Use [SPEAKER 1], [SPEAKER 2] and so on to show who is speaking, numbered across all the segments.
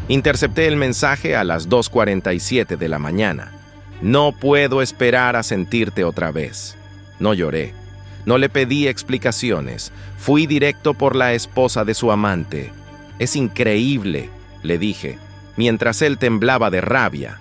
[SPEAKER 1] Intercepté el mensaje a las 2:47 de la mañana. No puedo esperar a sentirte otra vez. No lloré. No le pedí explicaciones. Fui directo por la esposa de su amante. Es increíble, le dije, mientras él temblaba de rabia.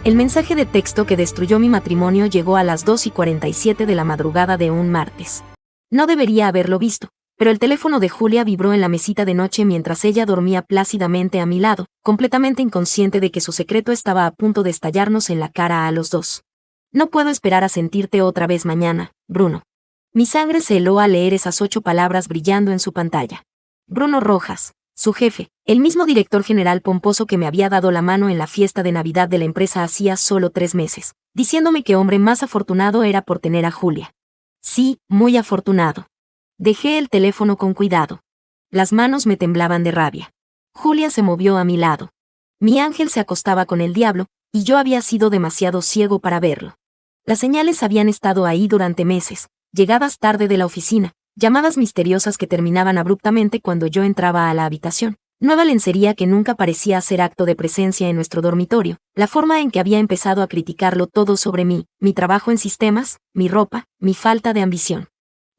[SPEAKER 2] El mensaje de texto que destruyó mi matrimonio llegó a las 2:47 de la madrugada de un martes. No debería haberlo visto, pero el teléfono de Julia vibró en la mesita de noche mientras ella dormía plácidamente a mi lado, completamente inconsciente de que su secreto estaba a punto de estallarnos en la cara a los dos. No puedo esperar a sentirte otra vez mañana, Bruno. Mi sangre se heló al leer esas 8 palabras brillando en su pantalla. Bruno Rojas, su jefe, el mismo director general pomposo que me había dado la mano en la fiesta de Navidad de la empresa hacía solo 3 meses, diciéndome que hombre más afortunado era por tener a Julia. Sí, muy afortunado. Dejé el teléfono con cuidado. Las manos me temblaban de rabia. Julia se movió a mi lado. Mi ángel se acostaba con el diablo, y yo había sido demasiado ciego para verlo. Las señales habían estado ahí durante meses, llegadas tarde de la oficina, llamadas misteriosas que terminaban abruptamente cuando yo entraba a la habitación, nueva lencería que nunca parecía hacer acto de presencia en nuestro dormitorio, la forma en que había empezado a criticarlo todo sobre mí, mi trabajo en sistemas, mi ropa, mi falta de ambición.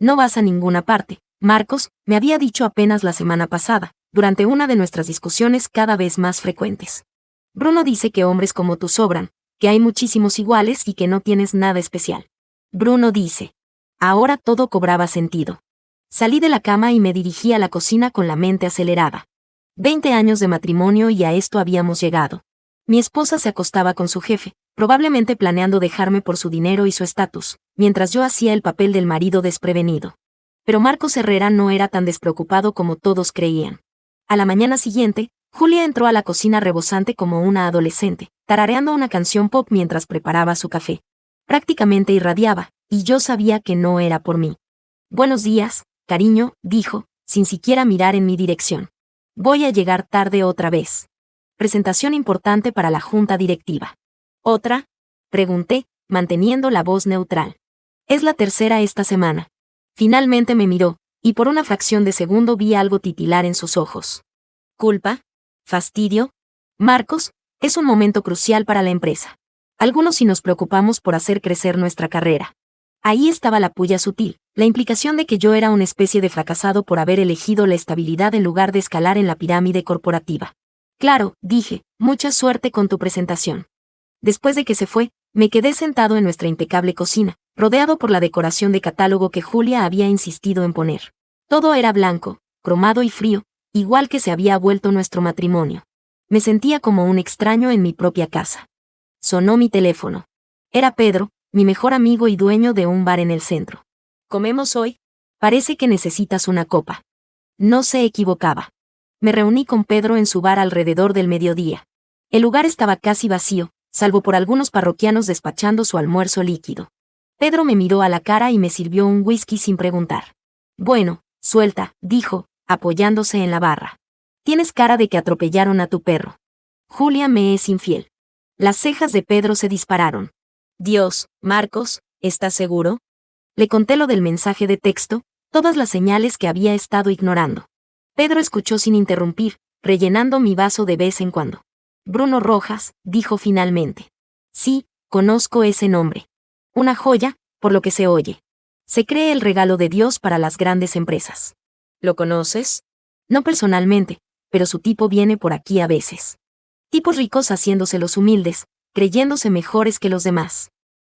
[SPEAKER 2] No vas a ninguna parte, Marcos, me había dicho apenas la semana pasada, durante una de nuestras discusiones cada vez más frecuentes. Bruno dice que hombres como tú sobran, que hay muchísimos iguales y que no tienes nada especial. Bruno dice. Ahora todo cobraba sentido. Salí de la cama y me dirigí a la cocina con la mente acelerada. 20 años de matrimonio y a esto habíamos llegado. Mi esposa se acostaba con su jefe, probablemente planeando dejarme por su dinero y su estatus, mientras yo hacía el papel del marido desprevenido. Pero Marcos Herrera no era tan despreocupado como todos creían. A la mañana siguiente, Julia entró a la cocina rebosante como una adolescente, tarareando una canción pop mientras preparaba su café. Prácticamente irradiaba, y yo sabía que no era por mí. Buenos días, cariño, dijo, sin siquiera mirar en mi dirección. Voy a llegar tarde otra vez. Presentación importante para la junta directiva. ¿Otra? Pregunté, manteniendo la voz neutral. Es la tercera esta semana. Finalmente me miró, y por una fracción de segundo vi algo titilar en sus ojos. ¿Culpa? ¿Fastidio? Marcos, es un momento crucial para la empresa. Algunos sí nos preocupamos por hacer crecer nuestra carrera. Ahí estaba la puya sutil, la implicación de que yo era una especie de fracasado por haber elegido la estabilidad en lugar de escalar en la pirámide corporativa. Claro, dije, mucha suerte con tu presentación. Después de que se fue, me quedé sentado en nuestra impecable cocina, rodeado por la decoración de catálogo que Julia había insistido en poner. Todo era blanco, cromado y frío, igual que se había vuelto nuestro matrimonio. Me sentía como un extraño en mi propia casa. Sonó mi teléfono. Era Pedro, mi mejor amigo y dueño de un bar en el centro. ¿Comemos hoy? Parece que necesitas una copa. No se equivocaba. Me reuní con Pedro en su bar alrededor del mediodía. El lugar estaba casi vacío, salvo por algunos parroquianos despachando su almuerzo líquido. Pedro me miró a la cara y me sirvió un whisky sin preguntar. Bueno, suelta, dijo, apoyándose en la barra. Tienes cara de que atropellaron a tu perro. Julia me es infiel. Las cejas de Pedro se dispararon. Dios, Marcos, ¿estás seguro? Le conté lo del mensaje de texto, todas las señales que había estado ignorando. Pedro escuchó sin interrumpir, rellenando mi vaso de vez en cuando. Bruno Rojas, dijo finalmente. Sí, conozco ese nombre. Una joya, por lo que se oye. Se cree el regalo de Dios para las grandes empresas. ¿Lo conoces? No personalmente, pero su tipo viene por aquí a veces. Tipos ricos haciéndose los humildes, creyéndose mejores que los demás.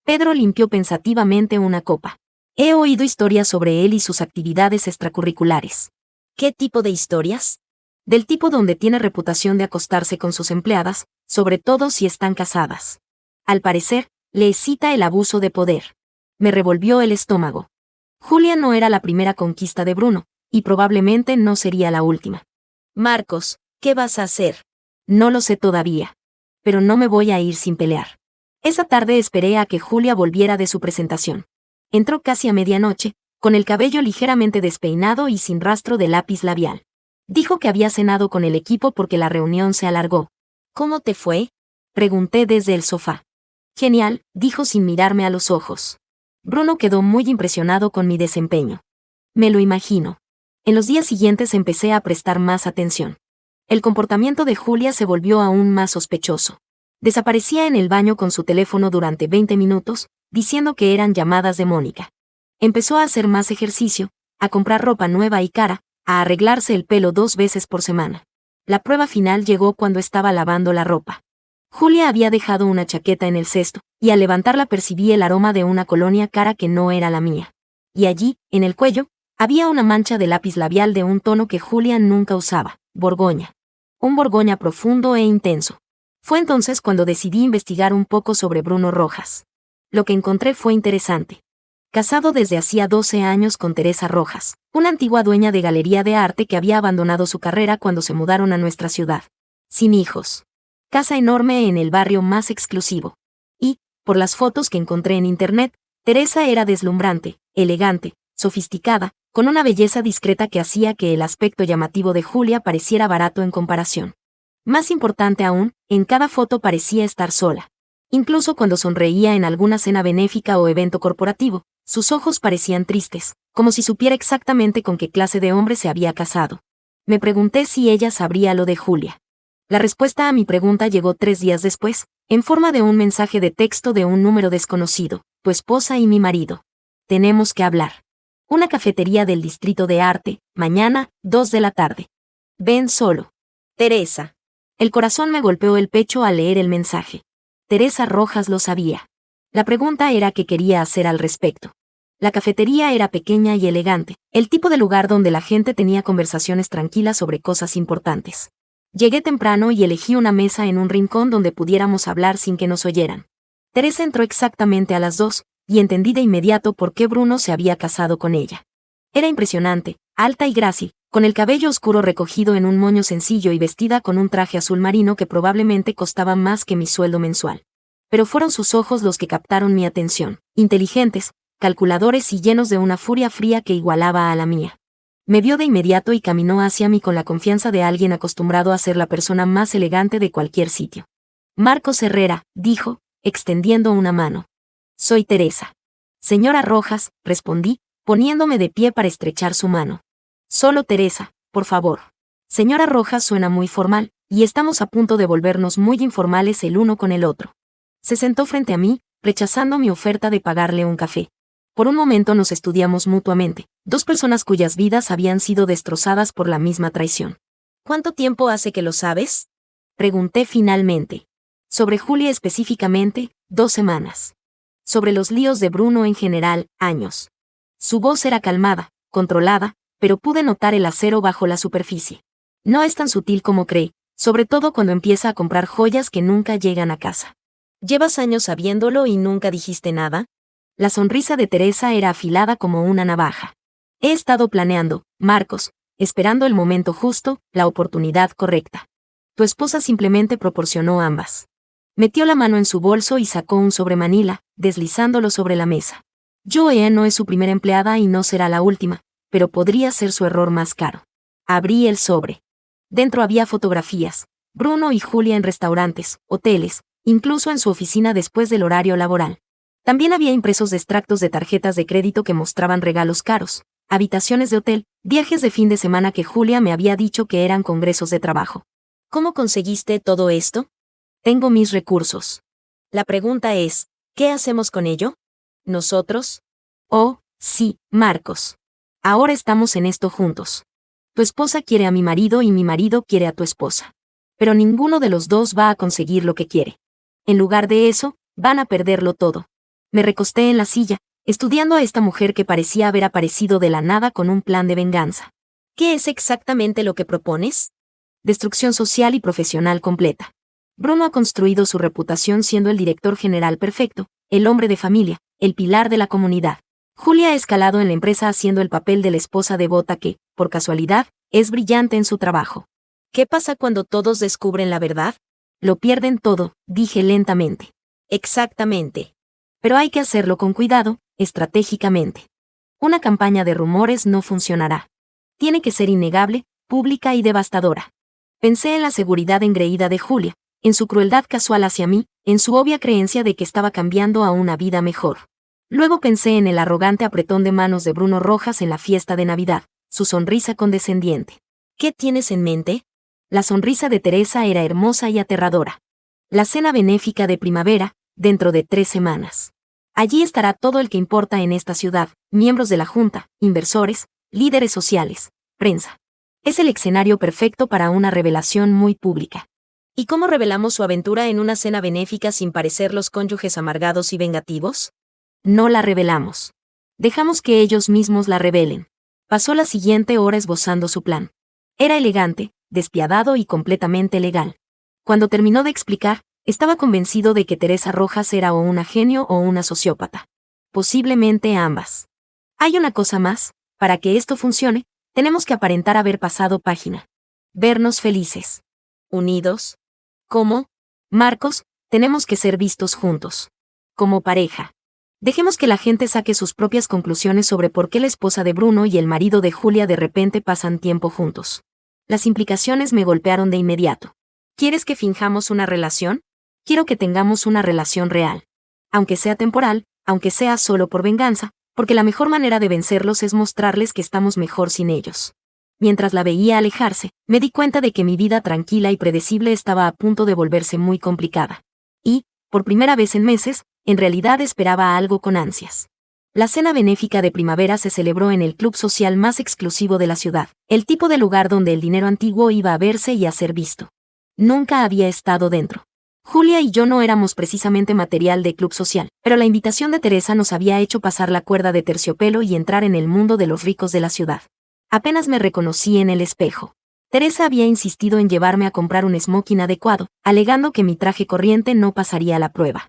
[SPEAKER 2] Pedro limpió pensativamente una copa. He oído historias sobre él y sus actividades extracurriculares. ¿Qué tipo de historias? Del tipo donde tiene reputación de acostarse con sus empleadas, sobre todo si están casadas. Al parecer, le excita el abuso de poder. Me revolvió el estómago. Julia no era la primera conquista de Bruno, y probablemente no sería la última. Marcos, ¿qué vas a hacer? No lo sé todavía. Pero no me voy a ir sin pelear. Esa tarde esperé a que Julia volviera de su presentación. Entró casi a medianoche, con el cabello ligeramente despeinado y sin rastro de lápiz labial. Dijo que había cenado con el equipo porque la reunión se alargó. ¿Cómo te fue? Pregunté desde el sofá. Genial, dijo sin mirarme a los ojos. Bruno quedó muy impresionado con mi desempeño. Me lo imagino. En los días siguientes empecé a prestar más atención. El comportamiento de Julia se volvió aún más sospechoso. Desaparecía en el baño con su teléfono durante 20 minutos, diciendo que eran llamadas de Mónica. Empezó a hacer más ejercicio, a comprar ropa nueva y cara, a arreglarse el pelo 2 veces por semana. La prueba final llegó cuando estaba lavando la ropa. Julia había dejado una chaqueta en el cesto, y al levantarla percibí el aroma de una colonia cara que no era la mía. Y allí, en el cuello, había una mancha de lápiz labial de un tono que Julia nunca usaba, borgoña. Un borgoña profundo e intenso. Fue entonces cuando decidí investigar un poco sobre Bruno Rojas. Lo que encontré fue interesante. Casado desde hacía 12 años con Teresa Rojas, una antigua dueña de galería de arte que había abandonado su carrera cuando se mudaron a nuestra ciudad. Sin hijos. Casa enorme en el barrio más exclusivo. Y, por las fotos que encontré en internet, Teresa era deslumbrante, elegante, sofisticada, con una belleza discreta que hacía que el aspecto llamativo de Julia pareciera barato en comparación. Más importante aún, en cada foto parecía estar sola. Incluso cuando sonreía en alguna cena benéfica o evento corporativo, sus ojos parecían tristes, como si supiera exactamente con qué clase de hombre se había casado. Me pregunté si ella sabría lo de Julia. La respuesta a mi pregunta llegó 3 días después, en forma de un mensaje de texto de un número desconocido: tu esposa y mi marido. Tenemos que hablar. Una cafetería del distrito de arte, mañana, 2 de la tarde. Ven solo. Teresa. El corazón me golpeó el pecho al leer el mensaje. Teresa Rojas lo sabía. La pregunta era qué quería hacer al respecto. La cafetería era pequeña y elegante, el tipo de lugar donde la gente tenía conversaciones tranquilas sobre cosas importantes. Llegué temprano y elegí una mesa en un rincón donde pudiéramos hablar sin que nos oyeran. Teresa entró exactamente a las 2, y entendí de inmediato por qué Bruno se había casado con ella. Era impresionante, alta y grácil, con el cabello oscuro recogido en un moño sencillo y vestida con un traje azul marino que probablemente costaba más que mi sueldo mensual. Pero fueron sus ojos los que captaron mi atención, inteligentes, calculadores y llenos de una furia fría que igualaba a la mía. Me vio de inmediato y caminó hacia mí con la confianza de alguien acostumbrado a ser la persona más elegante de cualquier sitio. Marcos Herrera, dijo, extendiendo una mano. Soy Teresa. Señora Rojas, respondí, poniéndome de pie para estrechar su mano. Solo Teresa, por favor. Señora Rojas suena muy formal, y estamos a punto de volvernos muy informales el uno con el otro. Se sentó frente a mí, rechazando mi oferta de pagarle un café. Por un momento nos estudiamos mutuamente, 2 personas cuyas vidas habían sido destrozadas por la misma traición. ¿Cuánto tiempo hace que lo sabes? Pregunté finalmente. Sobre Julia específicamente, 2 semanas. Sobre los líos de Bruno en general, años. Su voz era calmada, controlada, pero pude notar el acero bajo la superficie. No es tan sutil como cree, sobre todo cuando empieza a comprar joyas que nunca llegan a casa. ¿Llevas años sabiéndolo y nunca dijiste nada? La sonrisa de Teresa era afilada como una navaja. He estado planeando, Marcos, esperando el momento justo, la oportunidad correcta. Tu esposa simplemente proporcionó ambas. Metió la mano en su bolso y sacó un sobre Manila, deslizándolo sobre la mesa. Joe no es su primera empleada y no será la última, pero podría ser su error más caro. Abrí el sobre. Dentro había fotografías, Bruno y Julia en restaurantes, hoteles, incluso en su oficina después del horario laboral. También había impresos de extractos de tarjetas de crédito que mostraban regalos caros, habitaciones de hotel, viajes de fin de semana que Julia me había dicho que eran congresos de trabajo. ¿Cómo conseguiste todo esto? Tengo mis recursos. La pregunta es, ¿qué hacemos con ello? ¿Nosotros? Oh, sí, Marcos. Ahora estamos en esto juntos. Tu esposa quiere a mi marido y mi marido quiere a tu esposa. Pero ninguno de los dos va a conseguir lo que quiere. En lugar de eso, van a perderlo todo. Me recosté en la silla, estudiando a esta mujer que parecía haber aparecido de la nada con un plan de venganza. ¿Qué es exactamente lo que propones? Destrucción social y profesional completa. Bruno ha construido su reputación siendo el director general perfecto, el hombre de familia, el pilar de la comunidad. Julia ha escalado en la empresa haciendo el papel de la esposa devota que, por casualidad, es brillante en su trabajo. ¿Qué pasa cuando todos descubren la verdad? Lo pierden todo, dije lentamente. Exactamente. Pero hay que hacerlo con cuidado, estratégicamente. Una campaña de rumores no funcionará. Tiene que ser innegable, pública y devastadora. Pensé en la seguridad engreída de Julia, en su crueldad casual hacia mí, en su obvia creencia de que estaba cambiando a una vida mejor. Luego pensé en el arrogante apretón de manos de Bruno Rojas en la fiesta de Navidad, su sonrisa condescendiente. ¿Qué tienes en mente? La sonrisa de Teresa era hermosa y aterradora. La cena benéfica de primavera, dentro de 3 semanas. Allí estará todo el que importa en esta ciudad, miembros de la Junta, inversores, líderes sociales, prensa. Es el escenario perfecto para una revelación muy pública. ¿Y cómo revelamos su aventura en una cena benéfica sin parecer los cónyuges amargados y vengativos? No la revelamos. Dejamos que ellos mismos la revelen. Pasó la siguiente hora esbozando su plan. Era elegante, despiadado y completamente legal. Cuando terminó de explicar, estaba convencido de que Teresa Rojas era o una genio o una sociópata. Posiblemente ambas. Hay una cosa más, para que esto funcione, tenemos que aparentar haber pasado página. Vernos felices. Unidos. ¿Cómo? Marcos, tenemos que ser vistos juntos. Como pareja. Dejemos que la gente saque sus propias conclusiones sobre por qué la esposa de Bruno y el marido de Julia de repente pasan tiempo juntos. Las implicaciones me golpearon de inmediato. ¿Quieres que finjamos una relación? Quiero que tengamos una relación real. Aunque sea temporal, aunque sea solo por venganza, porque la mejor manera de vencerlos es mostrarles que estamos mejor sin ellos. Mientras la veía alejarse, me di cuenta de que mi vida tranquila y predecible estaba a punto de volverse muy complicada. Y, por primera vez en meses, en realidad esperaba algo con ansias. La cena benéfica de primavera se celebró en el club social más exclusivo de la ciudad, el tipo de lugar donde el dinero antiguo iba a verse y a ser visto. Nunca había estado dentro. Julia y yo no éramos precisamente material de club social, pero la invitación de Teresa nos había hecho pasar la cuerda de terciopelo y entrar en el mundo de los ricos de la ciudad. Apenas me reconocí en el espejo. Teresa había insistido en llevarme a comprar un smoking adecuado, alegando que mi traje corriente no pasaría la prueba.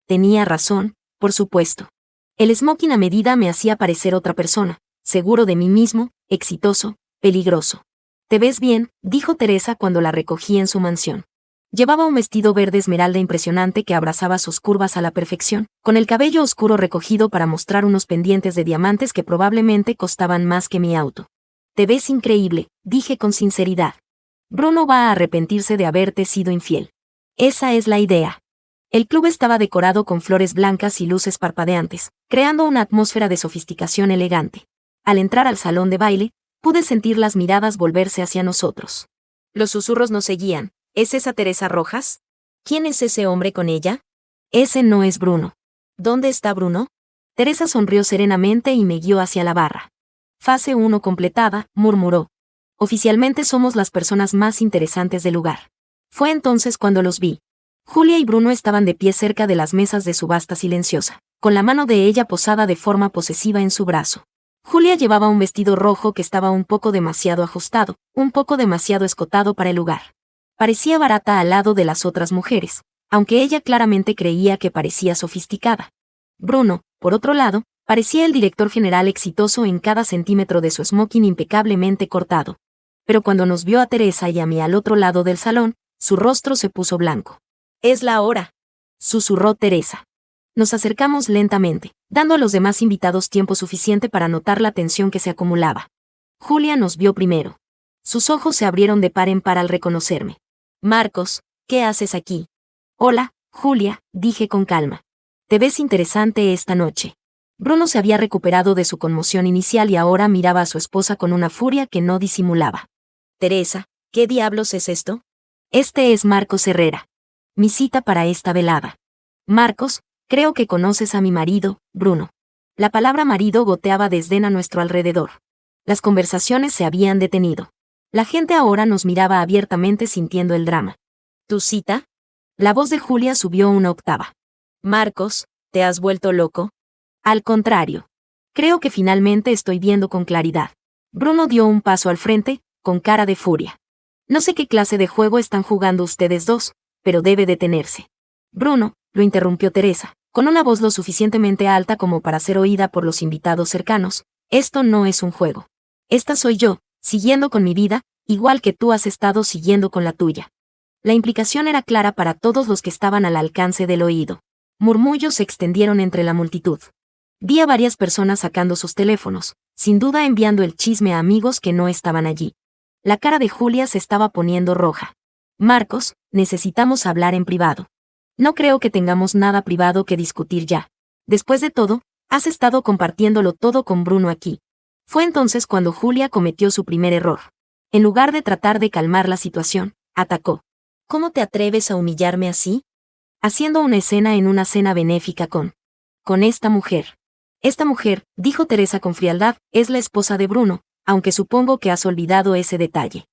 [SPEAKER 2] Tenía razón, por supuesto. El smoking a medida me hacía parecer otra persona, seguro de mí mismo, exitoso, peligroso. «Te ves bien», dijo Teresa cuando la recogí en su mansión. Llevaba un vestido verde esmeralda impresionante que abrazaba sus curvas a la perfección, con el cabello oscuro recogido para mostrar unos pendientes de diamantes que probablemente costaban más que mi auto. «Te ves increíble», dije con sinceridad. «Bruno va a arrepentirse de haberte sido infiel». Esa es la idea. El club estaba decorado con flores blancas y luces parpadeantes, creando una atmósfera de sofisticación elegante. Al entrar al salón de baile, pude sentir las miradas volverse hacia nosotros. Los susurros nos seguían. ¿Es esa Teresa Rojas? ¿Quién es ese hombre con ella? Ese no es Bruno. ¿Dónde está Bruno? Teresa sonrió serenamente y me guió hacia la barra. Fase 1 completada, murmuró. Oficialmente somos las personas más interesantes del lugar. Fue entonces cuando los vi. Julia y Bruno estaban de pie cerca de las mesas de subasta silenciosa, con la mano de ella posada de forma posesiva en su brazo. Julia llevaba un vestido rojo que estaba un poco demasiado ajustado, un poco demasiado escotado para el lugar. Parecía barata al lado de las otras mujeres, aunque ella claramente creía que parecía sofisticada. Bruno, por otro lado, parecía el director general exitoso en cada centímetro de su smoking impecablemente cortado. Pero cuando nos vio a Teresa y a mí al otro lado del salón, su rostro se puso blanco. «Es la hora», susurró Teresa. Nos acercamos lentamente, dando a los demás invitados tiempo suficiente para notar la tensión que se acumulaba. Julia nos vio primero. Sus ojos se abrieron de par en par al reconocerme. «Marcos, ¿qué haces aquí?» «Hola, Julia», dije con calma. «Te ves interesante esta noche». Bruno se había recuperado de su conmoción inicial y ahora miraba a su esposa con una furia que no disimulaba. «Teresa, ¿qué diablos es esto?» «Este es Marcos Herrera. Mi cita para esta velada». «Marcos, creo que conoces a mi marido, Bruno». La palabra marido goteaba desdén a nuestro alrededor. Las conversaciones se habían detenido. La gente ahora nos miraba abiertamente sintiendo el drama. ¿Tu cita? La voz de Julia subió una octava. «Marcos, ¿te has vuelto loco?» «Al contrario. Creo que finalmente estoy viendo con claridad». Bruno dio un paso al frente, con cara de furia. «No sé qué clase de juego están jugando ustedes dos, pero debe detenerse». «Bruno», lo interrumpió Teresa, con una voz lo suficientemente alta como para ser oída por los invitados cercanos, «esto no es un juego. Esta soy yo, siguiendo con mi vida, igual que tú has estado siguiendo con la tuya». La implicación era clara para todos los que estaban al alcance del oído. Murmullos se extendieron entre la multitud. Vi a varias personas sacando sus teléfonos, sin duda enviando el chisme a amigos que no estaban allí. La cara de Julia se estaba poniendo roja. «Marcos, necesitamos hablar en privado». «No creo que tengamos nada privado que discutir ya. Después de todo, has estado compartiéndolo todo con Bruno aquí». Fue entonces cuando Julia cometió su primer error. En lugar de tratar de calmar la situación, atacó. ¿Cómo te atreves a humillarme así? Haciendo una escena en una cena benéfica con esta mujer. Esta mujer, dijo Teresa con frialdad, es la esposa de Bruno, aunque supongo que has olvidado ese detalle.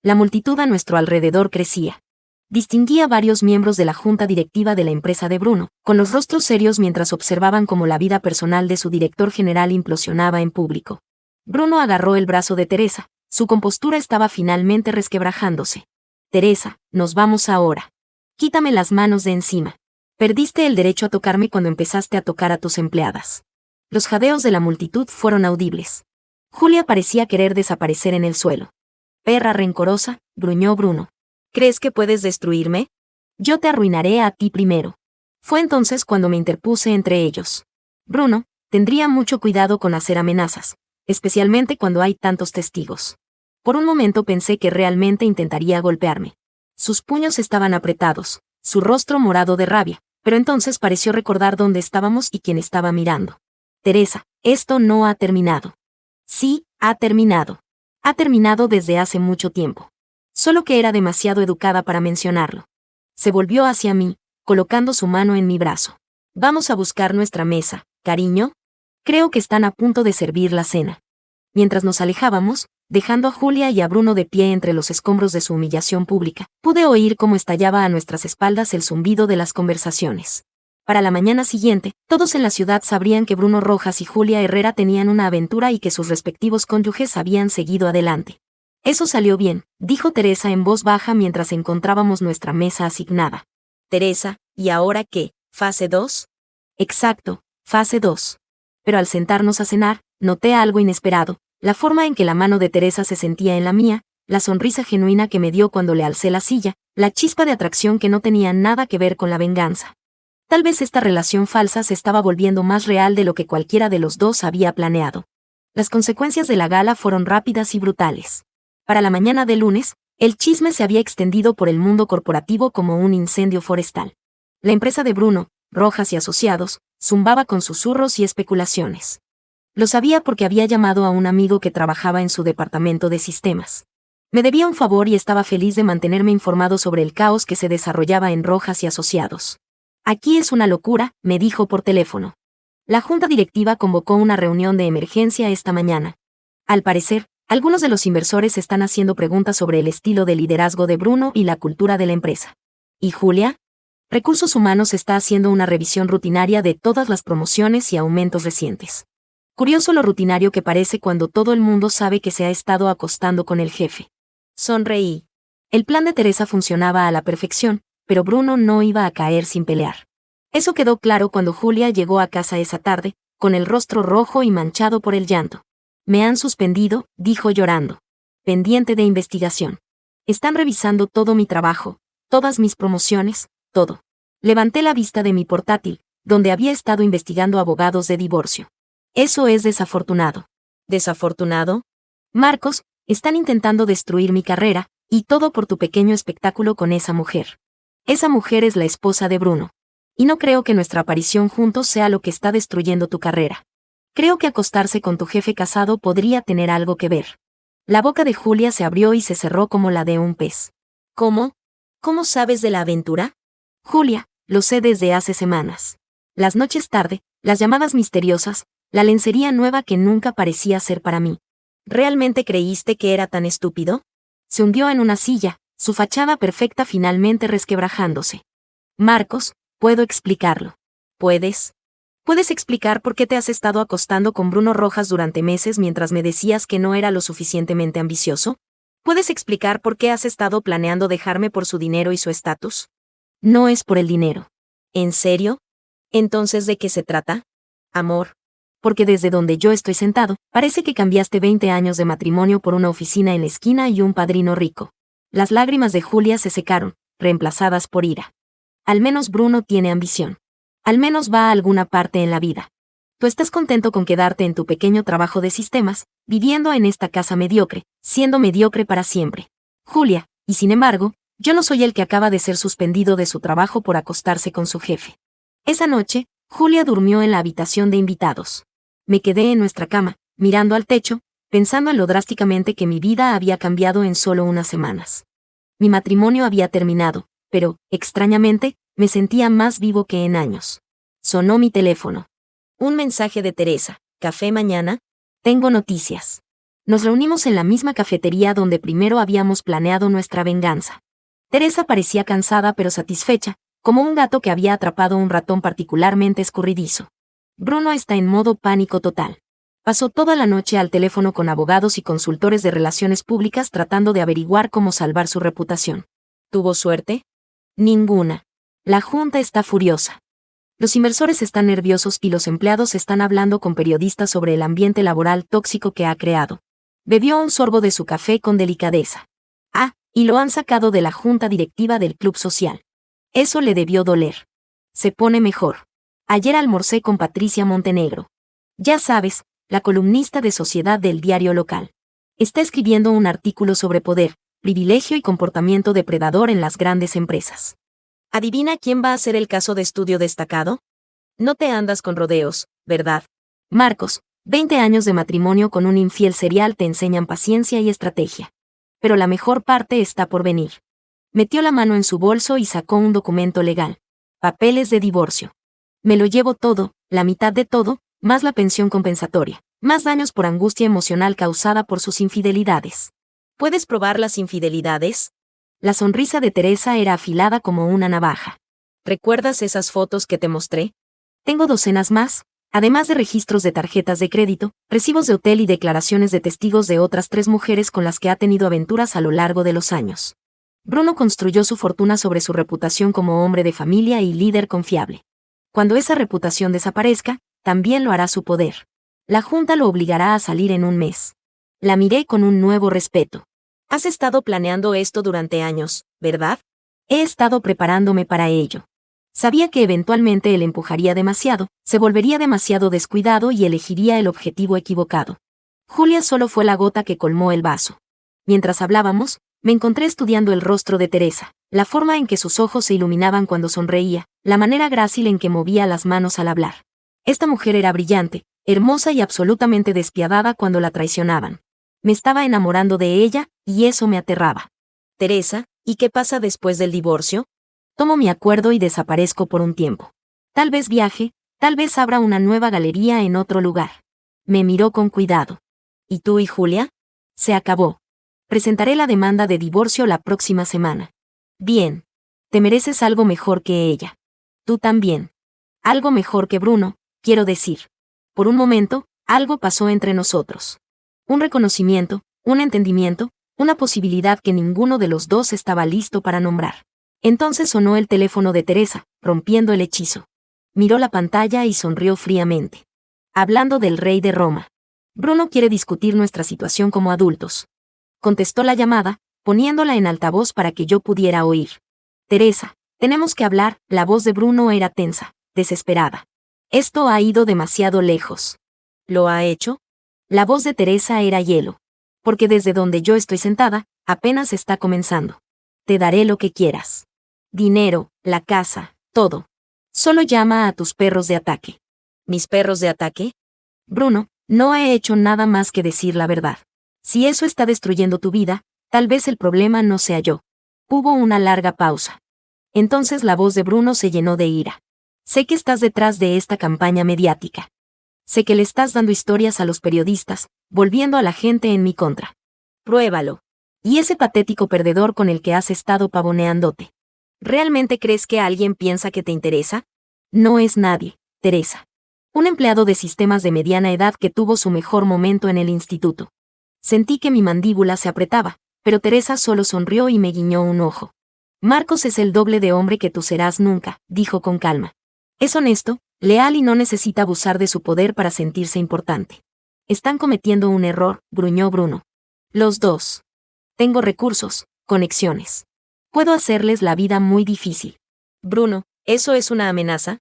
[SPEAKER 2] La multitud a nuestro alrededor crecía. Distinguía a varios miembros de la junta directiva de la empresa de Bruno, con los rostros serios mientras observaban cómo la vida personal de su director general implosionaba en público. Bruno agarró el brazo de Teresa. Su compostura estaba finalmente resquebrajándose. Teresa, nos vamos ahora. Quítame las manos de encima. Perdiste el derecho a tocarme cuando empezaste a tocar a tus empleadas. Los jadeos de la multitud fueron audibles. Julia parecía querer desaparecer en el suelo. Perra rencorosa, gruñó Bruno. ¿Crees que puedes destruirme? Yo te arruinaré a ti primero. Fue entonces cuando me interpuse entre ellos. Bruno, tendría mucho cuidado con hacer amenazas, especialmente cuando hay tantos testigos. Por un momento pensé que realmente intentaría golpearme. Sus puños estaban apretados, su rostro morado de rabia, pero entonces pareció recordar dónde estábamos y quién estaba mirando. Teresa, esto no ha terminado. Sí, ha terminado. Ha terminado desde hace mucho tiempo. Solo que era demasiado educada para mencionarlo. Se volvió hacia mí, colocando su mano en mi brazo. Vamos a buscar nuestra mesa, cariño. Creo que están a punto de servir la cena. Mientras nos alejábamos, dejando a Julia y a Bruno de pie entre los escombros de su humillación pública, pude oír cómo estallaba a nuestras espaldas el zumbido de las conversaciones. Para la mañana siguiente, todos en la ciudad sabrían que Bruno Rojas y Julia Herrera tenían una aventura y que sus respectivos cónyuges habían seguido adelante. Eso salió bien, dijo Teresa en voz baja mientras encontrábamos nuestra mesa asignada. Teresa, ¿y ahora qué? ¿Fase 2? Exacto, fase 2. Pero al sentarnos a cenar, noté algo inesperado, la forma en que la mano de Teresa se sentía en la mía, la sonrisa genuina que me dio cuando le alcé la silla, la chispa de atracción que no tenía nada que ver con la venganza. Tal vez esta relación falsa se estaba volviendo más real de lo que cualquiera de los dos había planeado. Las consecuencias de la gala fueron rápidas y brutales. Para la mañana del lunes, el chisme se había extendido por el mundo corporativo como un incendio forestal. La empresa de Bruno, Rojas y Asociados, zumbaba con susurros y especulaciones. Lo sabía porque había llamado a un amigo que trabajaba en su departamento de sistemas. Me debía un favor y estaba feliz de mantenerme informado sobre el caos que se desarrollaba en Rojas y Asociados. Aquí es una locura, me dijo por teléfono. La junta directiva convocó una reunión de emergencia esta mañana. Al parecer, algunos de los inversores están haciendo preguntas sobre el estilo de liderazgo de Bruno y la cultura de la empresa. ¿Y Julia? Recursos Humanos está haciendo una revisión rutinaria de todas las promociones y aumentos recientes. Curioso lo rutinario que parece cuando todo el mundo sabe que se ha estado acostando con el jefe. Sonreí. El plan de Teresa funcionaba a la perfección, pero Bruno no iba a caer sin pelear. Eso quedó claro cuando Julia llegó a casa esa tarde, con el rostro rojo y manchado por el llanto. Me han suspendido, dijo llorando. Pendiente de investigación. Están revisando todo mi trabajo, todas mis promociones, todo. Levanté la vista de mi portátil, donde había estado investigando abogados de divorcio. Eso es desafortunado. ¿Desafortunado? Marcos, están intentando destruir mi carrera, y todo por tu pequeño espectáculo con esa mujer. Esa mujer es la esposa de Bruno. Y no creo que nuestra aparición juntos sea lo que está destruyendo tu carrera. Creo que acostarse con tu jefe casado podría tener algo que ver. La boca de Julia se abrió y se cerró como la de un pez. ¿Cómo? ¿Cómo sabes de la aventura? Julia, lo sé desde hace semanas. Las noches tarde, las llamadas misteriosas, la lencería nueva que nunca parecía ser para mí. ¿Realmente creíste que era tan estúpido? Se hundió en una silla, su fachada perfecta finalmente resquebrajándose. Marcos, puedo explicarlo. ¿Puedes? ¿Puedes explicar por qué te has estado acostando con Bruno Rojas durante meses mientras me decías que no era lo suficientemente ambicioso? ¿Puedes explicar por qué has estado planeando dejarme por su dinero y su estatus? No es por el dinero. ¿En serio? ¿Entonces de qué se trata? Amor. Porque desde donde yo estoy sentado, parece que cambiaste 20 años de matrimonio por una oficina en la esquina y un padrino rico. Las lágrimas de Julia se secaron, reemplazadas por ira. Al menos Bruno tiene ambición. Al menos va a alguna parte en la vida. Tú estás contento con quedarte en tu pequeño trabajo de sistemas, viviendo en esta casa mediocre, siendo mediocre para siempre. Julia, y sin embargo, yo no soy el que acaba de ser suspendido de su trabajo por acostarse con su jefe. Esa noche, Julia durmió en la habitación de invitados. Me quedé en nuestra cama, mirando al techo, pensando en lo drásticamente que mi vida había cambiado en solo unas semanas. Mi matrimonio había terminado, pero, extrañamente, me sentía más vivo que en años. Sonó mi teléfono. Un mensaje de Teresa. ¿Café mañana? Tengo noticias. Nos reunimos en la misma cafetería donde primero habíamos planeado nuestra venganza. Teresa parecía cansada pero satisfecha, como un gato que había atrapado un ratón particularmente escurridizo. Bruno está en modo pánico total. Pasó toda la noche al teléfono con abogados y consultores de relaciones públicas tratando de averiguar cómo salvar su reputación. ¿Tuvo suerte? Ninguna. La junta está furiosa. Los inversores están nerviosos y los empleados están hablando con periodistas sobre el ambiente laboral tóxico que ha creado. Bebió un sorbo de su café con delicadeza. Y lo han sacado de la junta directiva del club social. Eso le debió doler. Se pone mejor. Ayer almorcé con Patricia Montenegro. Ya sabes, la columnista de Sociedad del diario local. Está escribiendo un artículo sobre poder, privilegio y comportamiento depredador en las grandes empresas. ¿Adivina quién va a ser el caso de estudio destacado? No te andas con rodeos, ¿verdad? Marcos, 20 años de matrimonio con un infiel serial te enseñan paciencia y estrategia. Pero la mejor parte está por venir. Metió la mano en su bolso y sacó un documento legal. Papeles de divorcio. Me lo llevo todo, la mitad de todo, más la pensión compensatoria, más daños por angustia emocional causada por sus infidelidades. ¿Puedes probar las infidelidades? La sonrisa de Teresa era afilada como una navaja. ¿Recuerdas esas fotos que te mostré? Tengo docenas más, además de registros de tarjetas de crédito, recibos de hotel y declaraciones de testigos de otras 3 mujeres con las que ha tenido aventuras a lo largo de los años. Bruno construyó su fortuna sobre su reputación como hombre de familia y líder confiable. Cuando esa reputación desaparezca, también lo hará su poder. La junta lo obligará a salir en un mes. La miré con un nuevo respeto. Has estado planeando esto durante años, ¿verdad? He estado preparándome para ello. Sabía que eventualmente él empujaría demasiado, se volvería demasiado descuidado y elegiría el objetivo equivocado. Julia solo fue la gota que colmó el vaso. Mientras hablábamos, me encontré estudiando el rostro de Teresa, la forma en que sus ojos se iluminaban cuando sonreía, la manera grácil en que movía las manos al hablar. Esta mujer era brillante, hermosa y absolutamente despiadada cuando la traicionaban. Me estaba enamorando de ella, y eso me aterraba. Teresa, ¿y qué pasa después del divorcio? Tomo mi acuerdo y desaparezco por un tiempo. Tal vez viaje, tal vez abra una nueva galería en otro lugar. Me miró con cuidado. ¿Y tú y Julia? Se acabó. Presentaré la demanda de divorcio la próxima semana. Bien. Te mereces algo mejor que ella. Tú también. Algo mejor que Bruno, quiero decir. Por un momento, algo pasó entre nosotros. Un reconocimiento, un entendimiento, una posibilidad que ninguno de los dos estaba listo para nombrar. Entonces sonó el teléfono de Teresa, rompiendo el hechizo. Miró la pantalla y sonrió fríamente. Hablando del rey de Roma. Bruno quiere discutir nuestra situación como adultos. Contestó la llamada, poniéndola en altavoz para que yo pudiera oír. Teresa, tenemos que hablar. La voz de Bruno era tensa, desesperada. Esto ha ido demasiado lejos. ¿Lo ha hecho? La voz de Teresa era hielo. Porque desde donde yo estoy sentada, apenas está comenzando. Te daré lo que quieras. Dinero, la casa, todo. Solo llama a tus perros de ataque. ¿Mis perros de ataque? Bruno, no he hecho nada más que decir la verdad. Si eso está destruyendo tu vida, tal vez el problema no sea yo. Hubo una larga pausa. Entonces la voz de Bruno se llenó de ira. Sé que estás detrás de esta campaña mediática. Sé que le estás dando historias a los periodistas, volviendo a la gente en mi contra. Pruébalo. Y ese patético perdedor con el que has estado pavoneándote. ¿Realmente crees que alguien piensa que te interesa? No es nadie, Teresa. Un empleado de sistemas de mediana edad que tuvo su mejor momento en el instituto. Sentí que mi mandíbula se apretaba, pero Teresa solo sonrió y me guiñó un ojo. Marcos es el doble de hombre que tú serás nunca, dijo con calma. Es honesto, leal y no necesita abusar de su poder para sentirse importante. Están cometiendo un error, gruñó Bruno. Los dos. Tengo recursos, conexiones. Puedo hacerles la vida muy difícil. Bruno, ¿eso es una amenaza?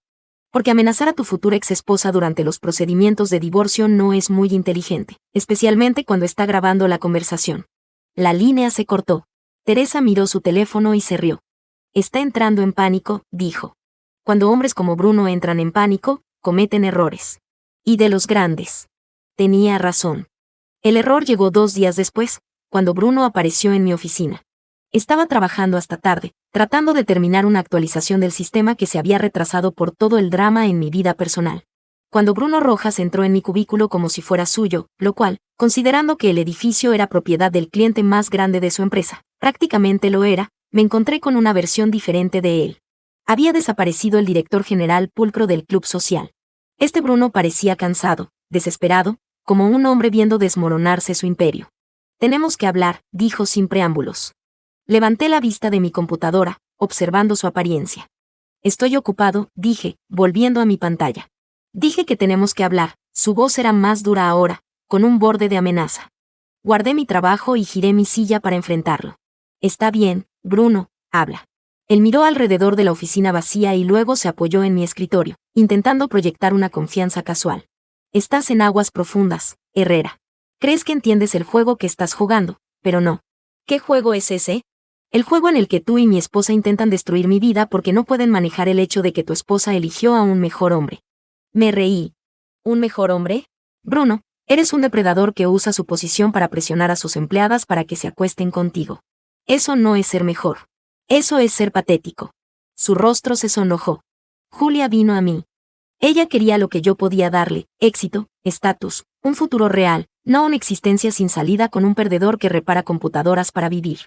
[SPEAKER 2] Porque amenazar a tu futura exesposa durante los procedimientos de divorcio no es muy inteligente, especialmente cuando está grabando la conversación. La línea se cortó. Teresa miró su teléfono y se rió. Está entrando en pánico, dijo. Cuando hombres como Bruno entran en pánico, cometen errores. Y de los grandes. Tenía razón. El error llegó 2 días después, cuando Bruno apareció en mi oficina. Estaba trabajando hasta tarde, tratando de terminar una actualización del sistema que se había retrasado por todo el drama en mi vida personal. Cuando Bruno Rojas entró en mi cubículo como si fuera suyo, lo cual, considerando que el edificio era propiedad del cliente más grande de su empresa, prácticamente lo era, me encontré con una versión diferente de él. Había desaparecido el director general pulcro del club social. Este Bruno parecía cansado, desesperado, como un hombre viendo desmoronarse su imperio. Tenemos que hablar, dijo sin preámbulos. Levanté la vista de mi computadora, observando su apariencia. Estoy ocupado, dije, volviendo a mi pantalla. Dije que tenemos que hablar, su voz era más dura ahora, con un borde de amenaza. Guardé mi trabajo y giré mi silla para enfrentarlo. Está bien, Bruno, habla. Él miró alrededor de la oficina vacía y luego se apoyó en mi escritorio, intentando proyectar una confianza casual. Estás en aguas profundas, Herrera. Crees que entiendes el juego que estás jugando, pero no. ¿Qué juego es ese? El juego en el que tú y mi esposa intentan destruir mi vida porque no pueden manejar el hecho de que tu esposa eligió a un mejor hombre. Me reí. ¿Un mejor hombre? Bruno, eres un depredador que usa su posición para presionar a sus empleadas para que se acuesten contigo. Eso no es ser mejor. Eso es ser patético. Su rostro se sonrojó. Julia vino a mí. Ella quería lo que yo podía darle, éxito, estatus, un futuro real, no una existencia sin salida con un perdedor que repara computadoras para vivir.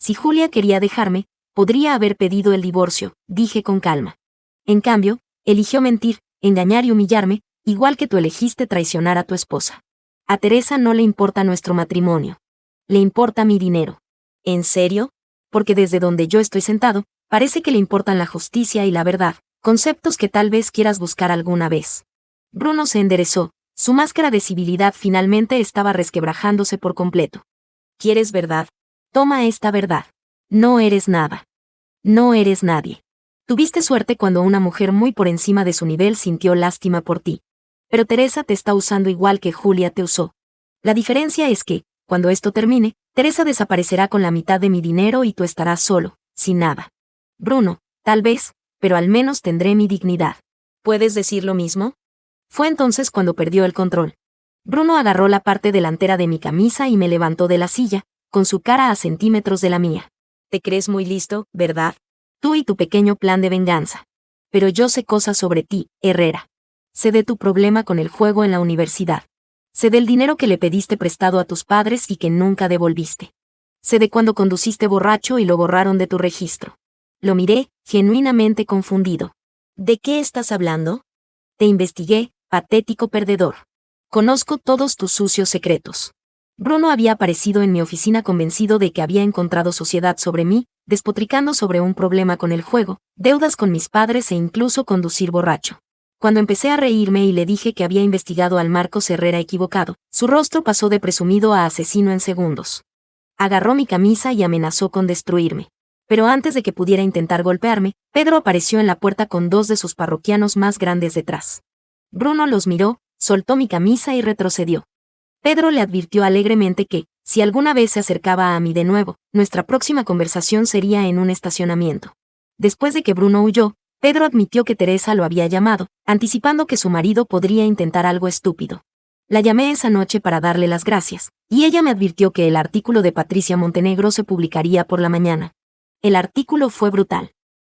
[SPEAKER 2] Si Julia quería dejarme, podría haber pedido el divorcio, dije con calma. En cambio, eligió mentir, engañar y humillarme, igual que tú elegiste traicionar a tu esposa. A Teresa no le importa nuestro matrimonio. Le importa mi dinero. ¿En serio? Porque desde donde yo estoy sentado, parece que le importan la justicia y la verdad, conceptos que tal vez quieras buscar alguna vez. Bruno se enderezó, su máscara de civilidad finalmente estaba resquebrajándose por completo. ¿Quieres verdad? Toma esta verdad. No eres nada. No eres nadie. Tuviste suerte cuando una mujer muy por encima de su nivel sintió lástima por ti. Pero Teresa te está usando igual que Julia te usó. La diferencia es que, cuando esto termine, Teresa desaparecerá con la mitad de mi dinero y tú estarás solo, sin nada. Bruno, tal vez, pero al menos tendré mi dignidad. ¿Puedes decir lo mismo? Fue entonces cuando perdió el control. Bruno agarró la parte delantera de mi camisa y me levantó de la silla, con su cara a centímetros de la mía. Te crees muy listo, ¿verdad? Tú y tu pequeño plan de venganza. Pero yo sé cosas sobre ti, Herrera. Sé de tu problema con el juego en la universidad. Sé del dinero que le pediste prestado a tus padres y que nunca devolviste. Sé de cuando conduciste borracho y lo borraron de tu registro. Lo miré, genuinamente confundido. ¿De qué estás hablando? Te investigué, patético perdedor. Conozco todos tus sucios secretos. Bruno había aparecido en mi oficina convencido de que había encontrado sociedad sobre mí, despotricando sobre un problema con el juego, deudas con mis padres e incluso conducir borracho. Cuando empecé a reírme y le dije que había investigado al Marcos Herrera equivocado, su rostro pasó de presumido a asesino en segundos. Agarró mi camisa y amenazó con destruirme. Pero antes de que pudiera intentar golpearme, Pedro apareció en la puerta con 2 de sus parroquianos más grandes detrás. Bruno los miró, soltó mi camisa y retrocedió. Pedro le advirtió alegremente que, si alguna vez se acercaba a mí de nuevo, nuestra próxima conversación sería en un estacionamiento. Después de que Bruno huyó, Pedro admitió que Teresa lo había llamado, anticipando que su marido podría intentar algo estúpido. La llamé esa noche para darle las gracias, y ella me advirtió que el artículo de Patricia Montenegro se publicaría por la mañana. El artículo fue brutal.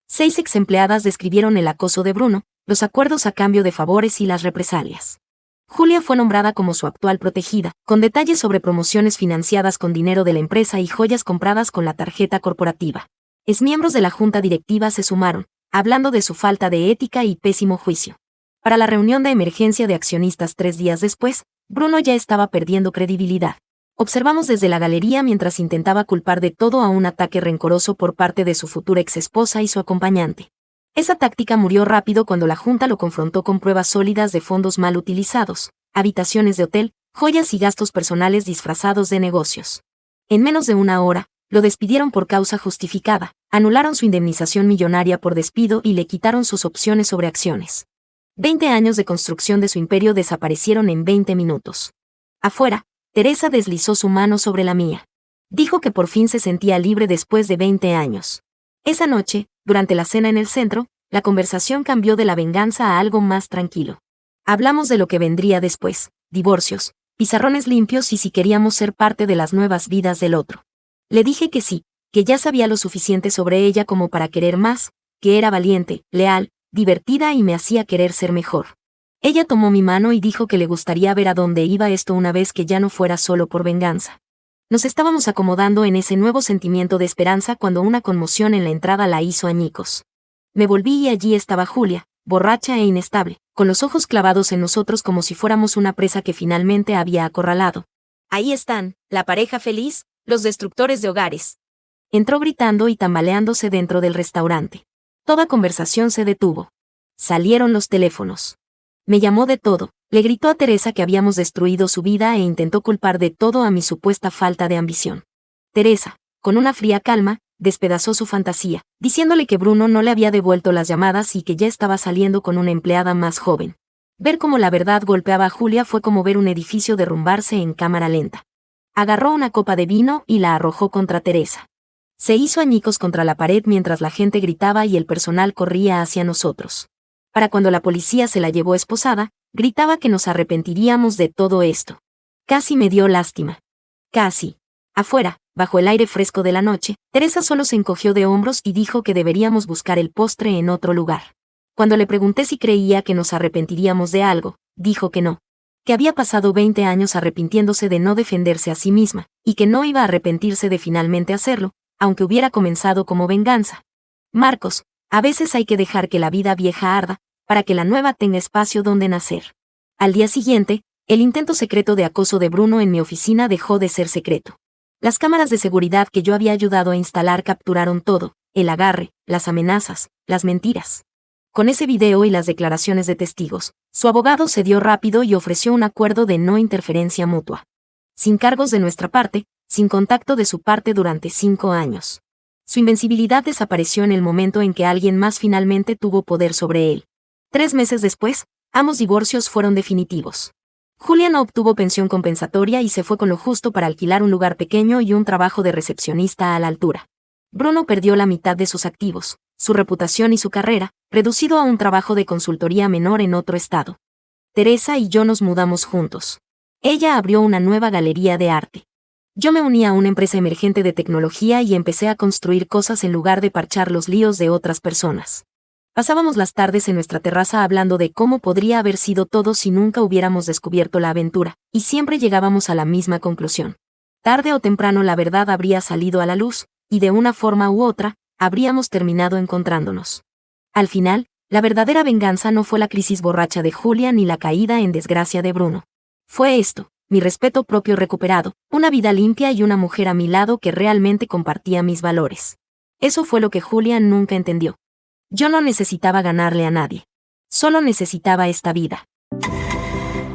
[SPEAKER 2] 6 exempleadas describieron el acoso de Bruno, los acuerdos a cambio de favores y las represalias. Julia fue nombrada como su actual protegida, con detalles sobre promociones financiadas con dinero de la empresa y joyas compradas con la tarjeta corporativa. Exmiembros de la junta directiva se sumaron, hablando de su falta de ética y pésimo juicio. Para la reunión de emergencia de accionistas 3 días después, Bruno ya estaba perdiendo credibilidad. Observamos desde la galería mientras intentaba culpar de todo a un ataque rencoroso por parte de su futura exesposa y su acompañante. Esa táctica murió rápido cuando la Junta lo confrontó con pruebas sólidas de fondos mal utilizados, habitaciones de hotel, joyas y gastos personales disfrazados de negocios. En menos de una hora, lo despidieron por causa justificada, anularon su indemnización millonaria por despido y le quitaron sus opciones sobre acciones. 20 años de construcción de su imperio desaparecieron en 20 minutos. Afuera, Teresa deslizó su mano sobre la mía. Dijo que por fin se sentía libre después de 20 años. Esa noche, durante la cena en el centro, la conversación cambió de la venganza a algo más tranquilo. Hablamos de lo que vendría después, divorcios, pizarrones limpios y si queríamos ser parte de las nuevas vidas del otro. Le dije que sí, que ya sabía lo suficiente sobre ella como para querer más, que era valiente, leal, divertida y me hacía querer ser mejor. Ella tomó mi mano y dijo que le gustaría ver a dónde iba esto una vez que ya no fuera solo por venganza. Nos estábamos acomodando en ese nuevo sentimiento de esperanza cuando una conmoción en la entrada la hizo añicos. Me volví y allí estaba Julia, borracha e inestable, con los ojos clavados en nosotros como si fuéramos una presa que finalmente había acorralado. Ahí están, la pareja feliz, los destructores de hogares. Entró gritando y tambaleándose dentro del restaurante. Toda conversación se detuvo. Salieron los teléfonos. Me llamó de todo, le gritó a Teresa que habíamos destruido su vida e intentó culpar de todo a mi supuesta falta de ambición. Teresa, con una fría calma, despedazó su fantasía, diciéndole que Bruno no le había devuelto las llamadas y que ya estaba saliendo con una empleada más joven. Ver cómo la verdad golpeaba a Julia fue como ver un edificio derrumbarse en cámara lenta. Agarró una copa de vino y la arrojó contra Teresa. Se hizo añicos contra la pared mientras la gente gritaba y el personal corría hacia nosotros. Para cuando la policía se la llevó esposada, gritaba que nos arrepentiríamos de todo esto. Casi me dio lástima. Casi. Afuera, bajo el aire fresco de la noche, Teresa solo se encogió de hombros y dijo que deberíamos buscar el postre en otro lugar. Cuando le pregunté si creía que nos arrepentiríamos de algo, dijo que no. Que había pasado 20 años arrepintiéndose de no defenderse a sí misma, y que no iba a arrepentirse de finalmente hacerlo, aunque hubiera comenzado como venganza. Marcos, a veces hay que dejar que la vida vieja arda, para que la nueva tenga espacio donde nacer. Al día siguiente, el intento secreto de acoso de Bruno en mi oficina dejó de ser secreto. Las cámaras de seguridad que yo había ayudado a instalar capturaron todo, el agarre, las amenazas, las mentiras. Con ese video y las declaraciones de testigos, su abogado cedió rápido y ofreció un acuerdo de no interferencia mutua. Sin cargos de nuestra parte, sin contacto de su parte durante 5 años. Su invencibilidad desapareció en el momento en que alguien más finalmente tuvo poder sobre él. 3 meses después, ambos divorcios fueron definitivos. Julia no obtuvo pensión compensatoria y se fue con lo justo para alquilar un lugar pequeño y un trabajo de recepcionista a la altura. Bruno perdió la mitad de sus activos, su reputación y su carrera, reducido a un trabajo de consultoría menor en otro estado. Teresa y yo nos mudamos juntos. Ella abrió una nueva galería de arte. Yo me uní a una empresa emergente de tecnología y empecé a construir cosas en lugar de parchar los líos de otras personas. Pasábamos las tardes en nuestra terraza hablando de cómo podría haber sido todo si nunca hubiéramos descubierto la aventura, y siempre llegábamos a la misma conclusión. Tarde o temprano la verdad habría salido a la luz, y de una forma u otra, habríamos terminado encontrándonos. Al final, la verdadera venganza no fue la crisis borracha de Julia ni la caída en desgracia de Bruno. Fue esto, mi respeto propio recuperado, una vida limpia y una mujer a mi lado que realmente compartía mis valores. Eso fue lo que Julia nunca entendió. Yo no necesitaba ganarle a nadie. Solo necesitaba esta vida.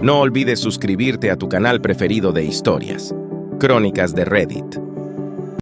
[SPEAKER 1] No olvides suscribirte a tu canal preferido de historias. Crónicas de Reddit.